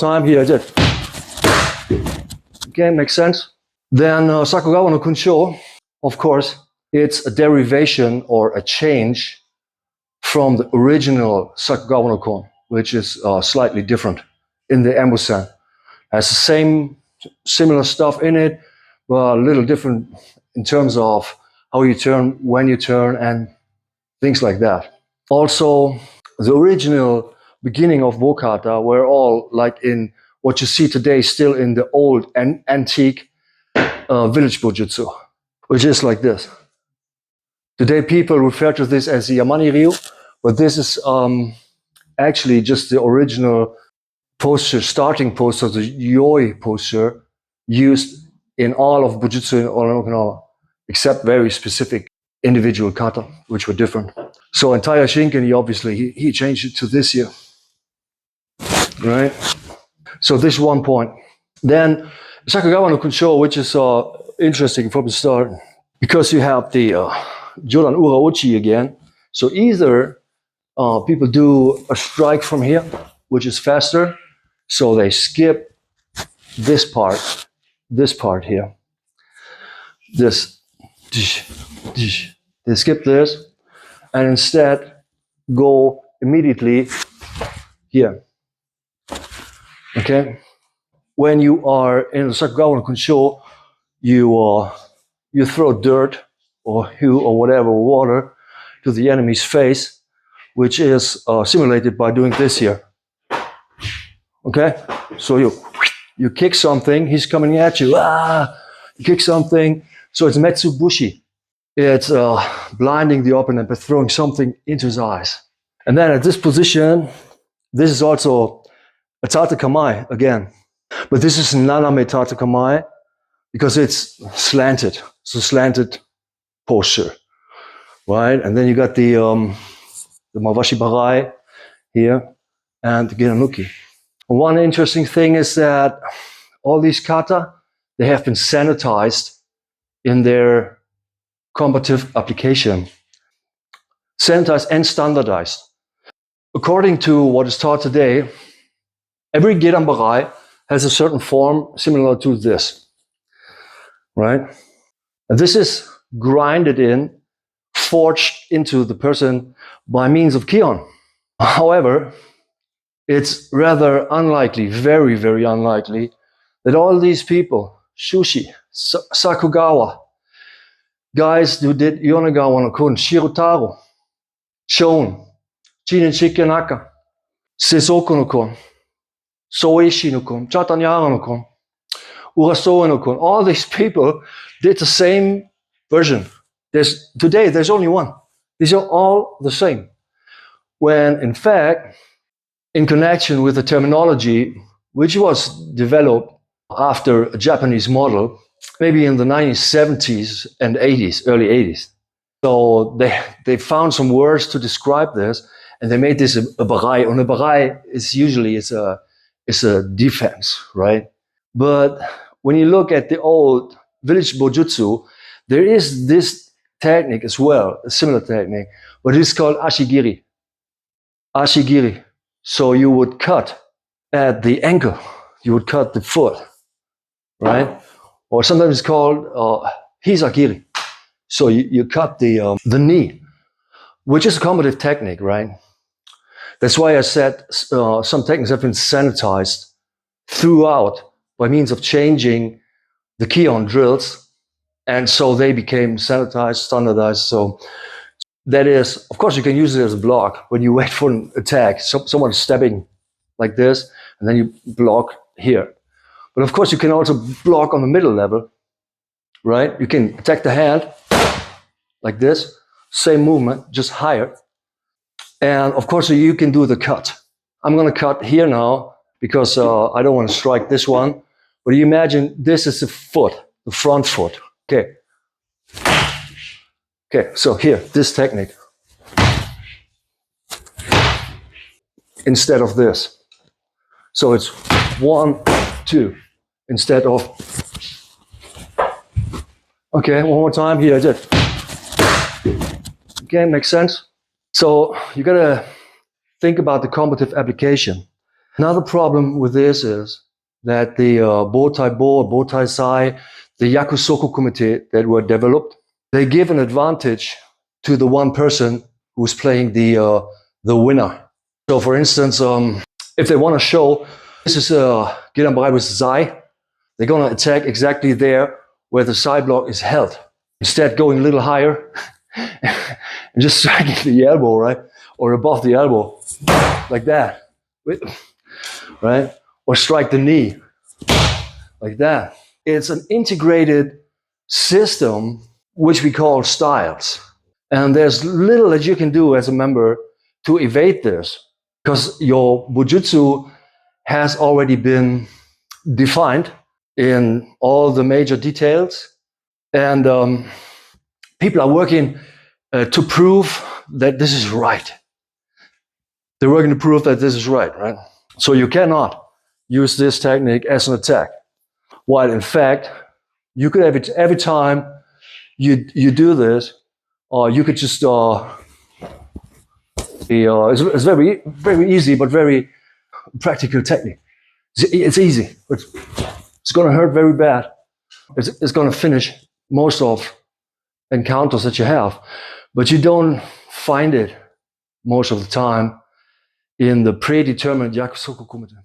time here, I did. Okay, makes sense. Then Sakugawa no Kunsho, of course, it's a derivation or a change from the original Sakugawa no Kon, which is slightly different in the Embusen. Has the same, similar stuff in it, but a little different in terms of how you turn, when you turn, and things like that. Also, the original beginning of Kata were all like in what you see today, still in the old and antique village bujutsu, which is like this. Today people refer to this as the Yamani Ryu, but this is actually just the original posture, starting posture, the Yoi posture used in all of Bujutsu in Okinawa, except very specific individual kata, which were different. So entire Shinken, obviously, he changed it to this here, right? So this is one point. Then Sakugawa no Kunsho, which is interesting from the start, because you have the Jodan Ura Uchi again. So either people do a strike from here, which is faster, so they skip this part here. This, they skip this, and instead go immediately here. Okay? When you are in the Sakugawa no Kunsho, you throw dirt or hue or whatever, water, to the enemy's face, which is simulated by doing this here. Okay? So you kick something, he's coming at you, you kick something, so it's Metsubushi. It's blinding the opponent by throwing something into his eyes. And then at this position, this is also a Tatakamai again. But this is Naname Tatakamai because it's slanted. It's a slanted posture, right? And then you got the Mawashi Barai here and the Giranuki. One interesting thing is that all these kata, they have been sanitized in their combative application. Sanitized and standardized. According to what is taught today, every Gedan Barai has a certain form similar to this, right? And this is grinded in, forged into the person by means of Kion. However, it's rather unlikely, very, very unlikely, that all these people, Shushi, Sakugawa, guys who did Yonegawa no Kun, Shirotaro, Shon, Jinin Shikenaka, Seisoku no Kun, Soishi no Kun, Chatanyara no Kun, Urasoe no Kun, all these people did the same version. Today, there's only one. These are all the same. When, in fact, in connection with the terminology, which was developed after a Japanese model, maybe in the 1970s and 80s, early 80s. So they found some words to describe this, and they made this a barai. And a barai is usually it's a defense, right? But when you look at the old village bojutsu, there is this technique as well, a similar technique, but it's called ashigiri. Ashigiri. So you would cut at the ankle, you would cut the foot, right? Or sometimes it's called hizakiri. So you cut the knee, which is a combative technique, right? That's why I said some techniques have been sanitized throughout by means of changing the Kion drills. And so they became sanitized, standardized. So that is, of course, you can use it as a block when you wait for an attack. Someone is stabbing like this, and then you block here. But of course, you can also block on the middle level, right? You can attack the hand like this, same movement, just higher. And of course, you can do the cut. I'm going to cut here now because I don't want to strike this one. But you imagine this is the foot, the front foot. Okay. Okay, so here, this technique. Instead of this. So it's 1, 2, instead of. Okay, one more time. Here, I did. Okay, makes sense? So you gotta think about the combative application. Another problem with this is that the Botai Bo, Botai Sai, the Yakusoku Kumite that were developed, they give an advantage to the one person who's playing the winner. So, for instance, if they want to show this is Girambai with Zai, they're going to attack exactly there where the side block is held. Instead, going a little higher and just striking the elbow, right? Or above the elbow, like that, right? Or strike the knee, like that. It's an integrated system which we call styles. And there's little that you can do as a member to evade this, because your Bujutsu has already been defined in all the major details. And people are working to prove that this is right. They're working to prove that this is right? So you cannot use this technique as an attack. While in fact, you could have it every time you do this, or you could just it's very, very easy, but very practical technique. It's easy, but it's going to hurt very bad. It's going to finish most of encounters that you have, but you don't find it most of the time in the predetermined Yakusoku Kumite.